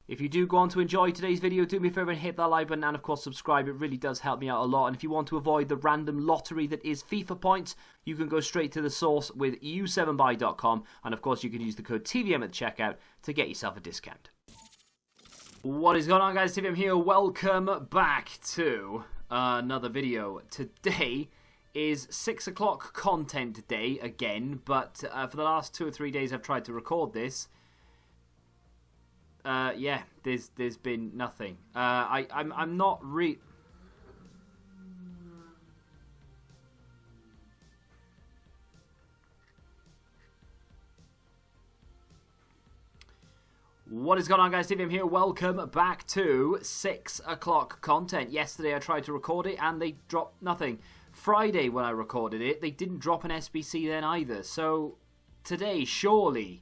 If you do go on to enjoy today's video, do me a favour and hit that like button and of course subscribe. It really does help me out a lot. And if you want to avoid the random lottery that is FIFA points, you can go straight to the source with u7buy.com, and of course you can use the code TVM at the checkout to get yourself a discount. What is going on, guys? TVM here. Welcome back to another video. Today is 6 o'clock content day again, but for the last 2 or 3 days I've tried to record this. Yeah, there's been nothing. I'm not What is going on, guys? TVM here. Welcome back to 6 o'clock content. Yesterday I tried to record it and they dropped nothing. Friday when I recorded it, they didn't drop an SBC then either. So today, surely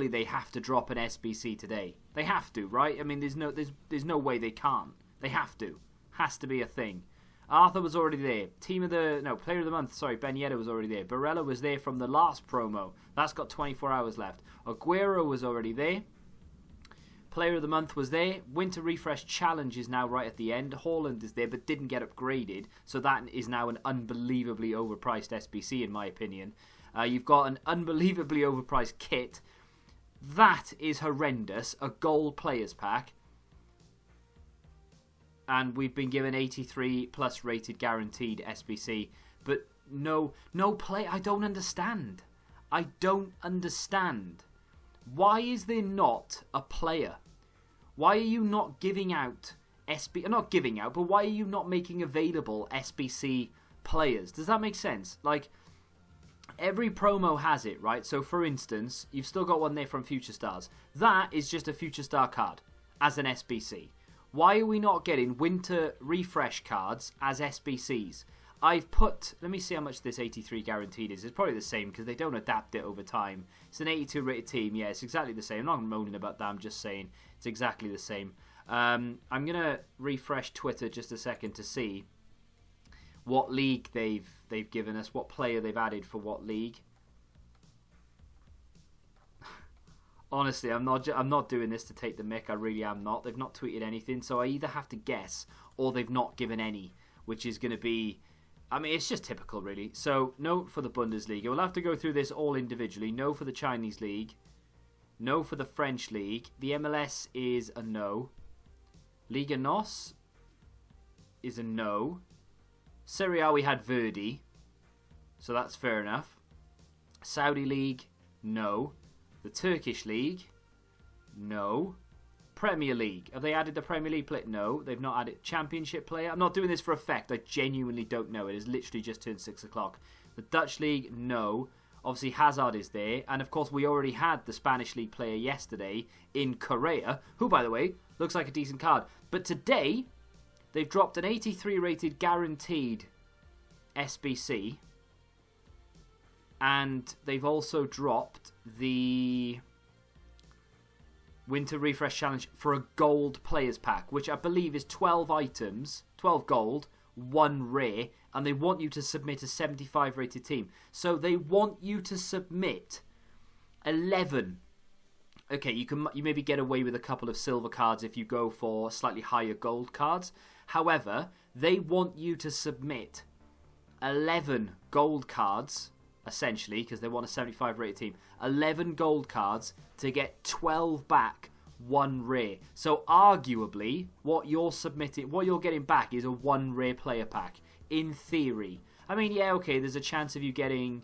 they have to drop an SBC today. They have to, right? I mean, there's no way they can't. They have to. Has to be a thing. Arthur was already there. Player of the month. Sorry, Ben Yedder was already there. Barella was there from the last promo. That's got 24 hours left. Aguero was already there. Player of the month was there. Winter Refresh Challenge is now right at the end. Haaland is there but didn't get upgraded. So that is now an unbelievably overpriced SBC in my opinion. You've got an unbelievably overpriced kit. That is horrendous. A gold players pack. And we've been given 83 plus rated guaranteed SBC. But no play. I don't understand. I don't understand. Why is there not a player? Why are you not giving out not giving out, but why are you not making available SBC players? Does that make sense? Like, every promo has it, right? So, for instance, you've still got one there from Future Stars. That is just a Future Star card as an SBC. Why are we not getting Winter Refresh cards as SBCs? Let me see how much this 83 guaranteed is. It's probably the same because they don't adapt it over time. It's an 82 rated team. Yeah, it's exactly the same. I'm not moaning about that. I'm just saying it's exactly the same. I'm going to refresh Twitter just a second to see what league they've given us, what player they've added for what league. Honestly, I'm not doing this to take the mick. I really am not. They've not tweeted anything, so I either have to guess or they've not given any, which is going to be, I mean, it's just typical, really. So, no for the Bundesliga. We'll have to go through this all individually. No for the Chinese League. No for the French League. The MLS is a no. Liga NOS is a no. Serie A, we had Verdi, so that's fair enough. Saudi League, no. The Turkish League, no. Premier League, have they added the Premier League player? No, they've not added Championship player. I'm not doing this for effect. I genuinely don't know. It has literally just turned 6 o'clock. The Dutch League, no. Obviously, Hazard is there. And, of course, we already had the Spanish League player yesterday in Correa, who, by the way, looks like a decent card. But today, they've dropped an 83 rated guaranteed SBC. And they've also dropped the Winter Refresh Challenge for a gold players pack, which I believe is 12 items, 12 gold, 1 rare, and they want you to submit a 75 rated team. So they want you to submit 11. Okay, you maybe get away with a couple of silver cards if you go for slightly higher gold cards. However, they want you to submit 11 gold cards, essentially, because they want a 75 rated team. 11 gold cards to get 12 back, 1 rare. So arguably, what you're getting back is a 1 rare player pack, in theory. I mean, yeah, okay, there's a chance of you getting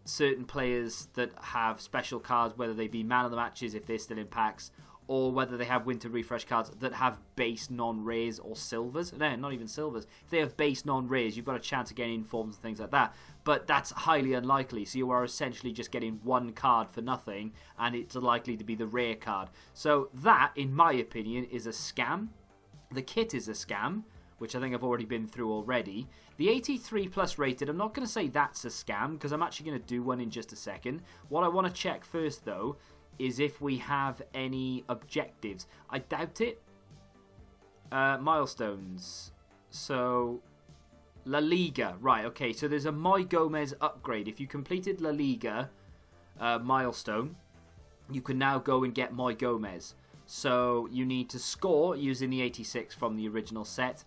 certain players that have special cards, whether they be man of the matches if they're still in packs, or whether they have Winter Refresh cards that have base non-rares or silvers. No, not even silvers. If they have base non-rares, you've got a chance of getting informs and things like that. But that's highly unlikely, so you are essentially just getting 1 card for nothing, and it's likely to be the rare card. So that, in my opinion, is a scam. The kit is a scam, which I think I've already been through already. The 83 plus rated, I'm not going to say that's a scam, because I'm actually going to do one in just a second. What I want to check first, though, is if we have any objectives. I doubt it. Milestones. So, La Liga. Right, okay. So there's a My Gomez upgrade. If you completed La Liga milestone, you can now go and get Moy Gomez. So you need to score using the 86 from the original set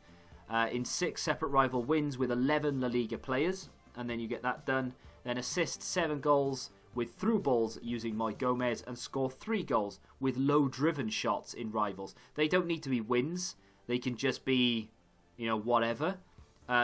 in 6 separate rival wins with 11 La Liga players, and then you get that done. Then assist 7 goals with through balls using Moy Gomez, and score 3 goals with low-driven shots in rivals. They don't need to be wins. They can just be, whatever.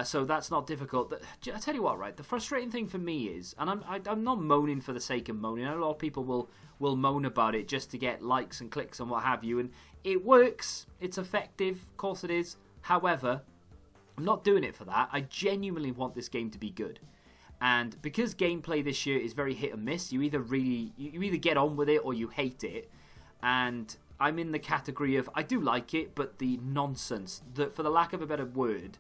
So that's not difficult. I tell you what, right? The frustrating thing for me is, and I'm not moaning for the sake of moaning. I know a lot of people will moan about it just to get likes and clicks and what have you, and it works. It's effective, of course it is. However, I'm not doing it for that. I genuinely want this game to be good. And because gameplay this year is very hit and miss, you either get on with it or you hate it. And I'm in the category of, I do like it, but the nonsense, for the lack of a better word,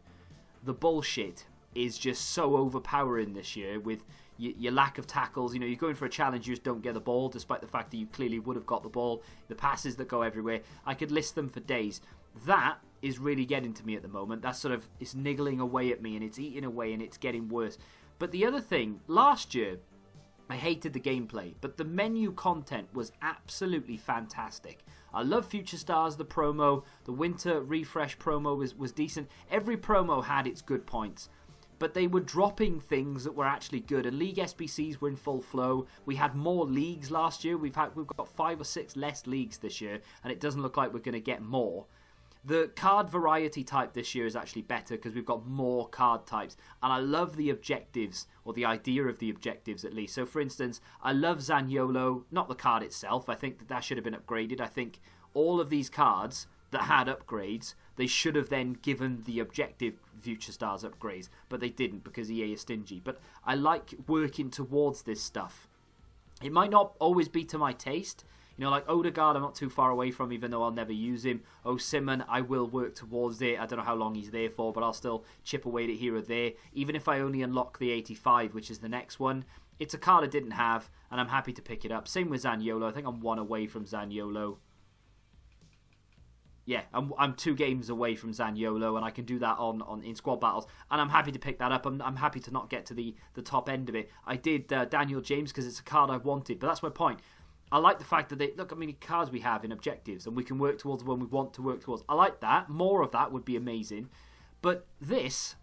the bullshit is just so overpowering this year with your lack of tackles. You're going for a challenge, you just don't get the ball, despite the fact that you clearly would have got the ball. The passes that go everywhere, I could list them for days. That is really getting to me at the moment. That's it's niggling away at me, and it's eating away, and it's getting worse. But the other thing, last year, I hated the gameplay, but the menu content was absolutely fantastic. I love Future Stars, the promo. The Winter Refresh promo was decent. Every promo had its good points, but they were dropping things that were actually good. And League SBCs were in full flow. We had more leagues last year. We've got 5 or 6 less leagues this year, and it doesn't look like we're going to get more. The card variety type this year is actually better because we've got more card types. And I love the objectives, or the idea of the objectives at least. So for instance, I love Zaniolo, not the card itself. I think that should have been upgraded. I think all of these cards that had upgrades, they should have then given the objective Future Stars upgrades. But they didn't because EA is stingy. But I like working towards this stuff. It might not always be to my taste. Like Odegaard, I'm not too far away from, even though I'll never use him. Osimhen, I will work towards it. I don't know how long he's there for, but I'll still chip away at it here or there. Even if I only unlock the 85, which is the next one, it's a card I didn't have, and I'm happy to pick it up. Same with Zaniolo. I think I'm 1 away from Zaniolo. Yeah, I'm 2 games away from Zaniolo, and I can do that in squad battles, and I'm happy to pick that up. I'm happy to not get to the top end of it. I did Daniel James because it's a card I wanted, but that's my point. I like the fact that look how many cards we have in objectives, and we can work towards the one we want to work towards. I like that. More of that would be amazing. But this,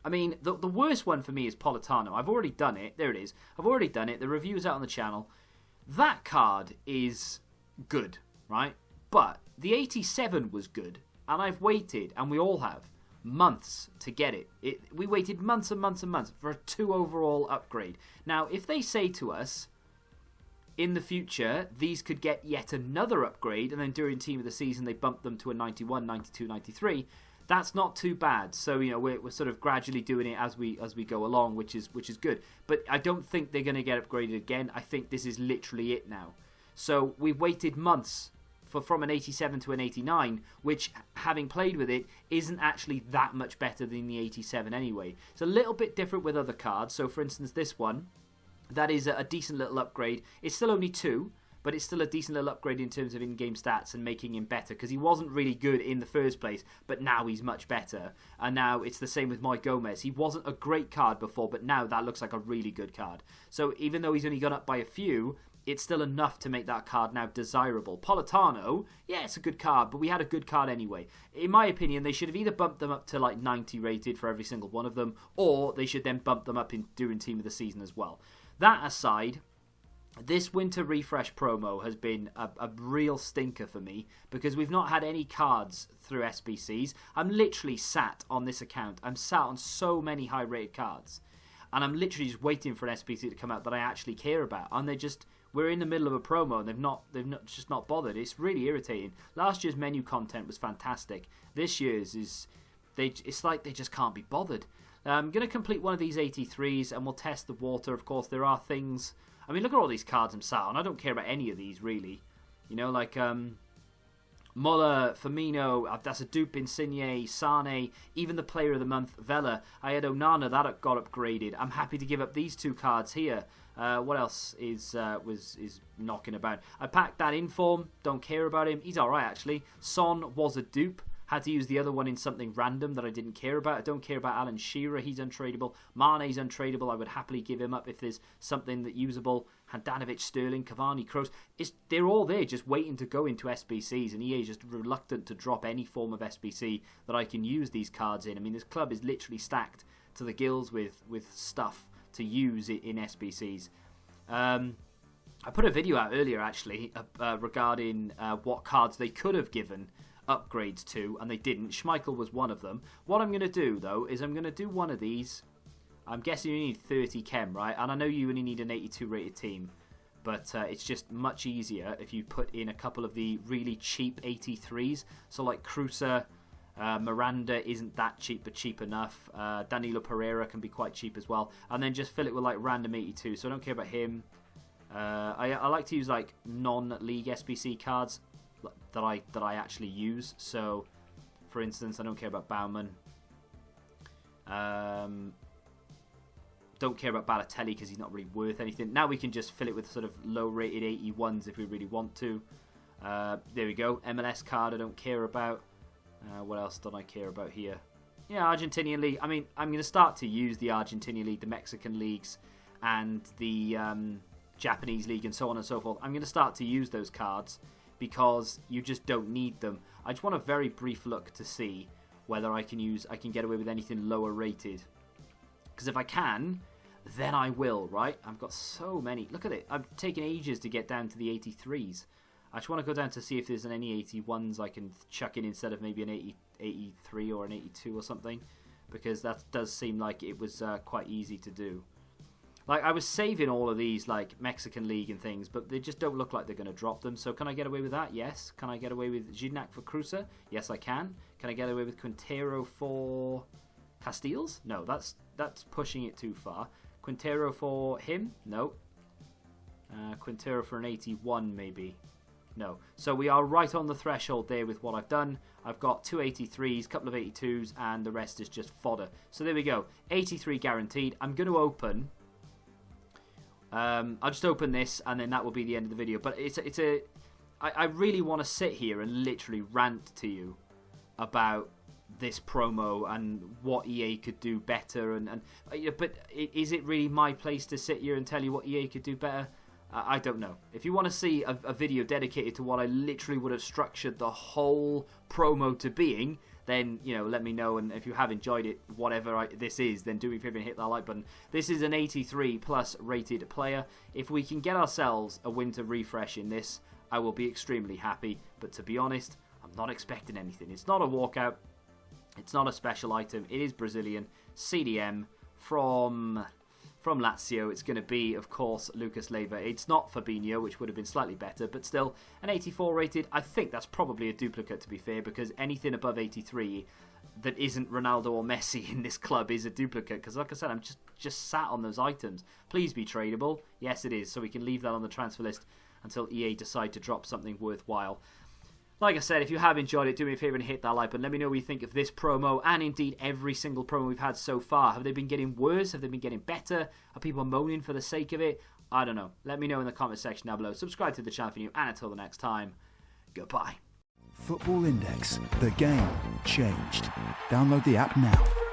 the worst one for me is Politano. I've already done it. There it is. I've already done it. The review's out on the channel. That card is good, right? But the 87 was good, and I've waited, and we all have, months to get it. We waited months and months and months for a 2 overall upgrade. Now, if they say to us, in the future, these could get yet another upgrade, and then during Team of the Season they bump them to a 91, 92, 93. That's not too bad. So we're sort of gradually doing it as we go along, which is good. But I don't think they're going to get upgraded again. I think this is literally it now. So we've waited months from an 87 to an 89, which, having played with it, isn't actually that much better than the 87 anyway. It's a little bit different with other cards. So for instance, this one. That is a decent little upgrade. It's still only 2, but it's still a decent little upgrade in terms of in-game stats and making him better, because he wasn't really good in the first place, but now he's much better. And now it's the same with Moy Gomez. He wasn't a great card before, but now that looks like a really good card. So even though he's only gone up by a few, it's still enough to make that card now desirable. Politano, yeah, it's a good card, but we had a good card anyway. In my opinion, they should have either bumped them up to like 90 rated for every single one of them, or they should then bump them up during Team of the Season as well. That aside, this Winter Refresh promo has been a real stinker for me because we've not had any cards through SBCs. I'm literally sat on this account. I'm sat on so many high-rated cards. And I'm literally just waiting for an SBC to come out that I actually care about. And we're in the middle of a promo and they've just not bothered. It's really irritating. Last year's menu content was fantastic. This year's it's like they just can't be bothered. I'm going to complete one of these 83s and we'll test the water. Of course, there are things... look at all these cards I'm sat on. I don't care about any of these, really. Like Muller, Firmino, that's a dupe, Insigne, Sane, even the Player of the Month, Vela. I had Onana, that got upgraded. I'm happy to give up these 2 cards here. What else is knocking about? I packed that Inform, don't care about him. He's alright, actually. Son was a dupe. Had to use the other one in something random that I didn't care about. I don't care about Alan Shearer. He's untradeable. Mane's untradeable. I would happily give him up if there's something that usable. Handanovic, Sterling, Cavani, Kroos. They're all there just waiting to go into SBCs, and EA is just reluctant to drop any form of SBC that I can use these cards in. I mean, this club is literally stacked to the gills with stuff to use it in SBCs. I put a video out earlier, actually, regarding what cards they could have given upgrades to, and they didn't. Schmeichel was one of them. What I'm going to do, though, is I'm going to do one of these. I'm guessing you need 30 chem, right? And I know you only need an 82 rated team, but it's just much easier if you put in a couple of the really cheap 83s. So like Cruiser, Miranda isn't that cheap, but cheap enough. Danilo Pereira can be quite cheap as well. And then just fill it with like random 82. So I don't care about him. I like to use like non-league SBC cards that I actually use. So, for instance, I don't care about Baumann. Don't care about Balotelli because he's not really worth anything. Now we can just fill it with sort of low-rated 81s if we really want to. There we go. MLS card I don't care about. What else don't I care about here? Yeah, Argentinian League. I mean, I'm going to start to use the Argentinian League, the Mexican leagues, and the Japanese League, and so on and so forth. I'm going to start to use those cards because you just don't need them. I just want a very brief look to see whether I can get away with anything lower rated. Because if I can, then I will, right? I've got so many. Look at it. I've taken ages to get down to the 83s. I just want to go down to see if there's any 81s I can chuck in instead of maybe an 83 or an 82 or something. Because that does seem like it was quite easy to do. Like, I was saving all of these, like, Mexican League and things, but they just don't look like they're going to drop them. So can I get away with that? Yes. Can I get away with Gignac for Cruiser? Yes, I can. Can I get away with Quintero for Castiles? No, that's pushing it too far. Quintero for him? No. Quintero for an 81, maybe. No. So we are right on the threshold there with what I've done. I've got two 83s, couple of 82s, and the rest is just fodder. So there we go. 83 guaranteed. I'm going to open... I'll just open this, and then that will be the end of the video. But I really want to sit here and literally rant to you about this promo and what EA could do better. But is it really my place to sit here and tell you what EA could do better? I don't know. If you want to see a video dedicated to what I literally would have structured the whole promo to being, then, you know, let me know. And if you have enjoyed it, whatever this is, then do me a favor and hit that like button. This is an 83 plus rated player. If we can get ourselves a winter refresh in this, I will be extremely happy. But to be honest, I'm not expecting anything. It's not a walkout. It's not a special item. It is Brazilian. CDM from Lazio. It's going to be, of course, Lucas Leiva. It's not Fabinho, which would have been slightly better, but still, an 84 rated. I think that's probably a duplicate, to be fair, because anything above 83 that isn't Ronaldo or Messi in this club is a duplicate, because like I said, I'm just sat on those items. Please be tradable. Yes, it is, so we can leave that on the transfer list until EA decide to drop something worthwhile. Like I said, if you have enjoyed it, do me a favour and hit that like button. Let me know what you think of this promo and indeed every single promo we've had so far. Have they been getting worse? Have they been getting better? Are people moaning for the sake of it? I don't know. Let me know in the comment section down below. Subscribe to the channel for new, and until the next time, goodbye. Football Index. The game changed. Download the app now.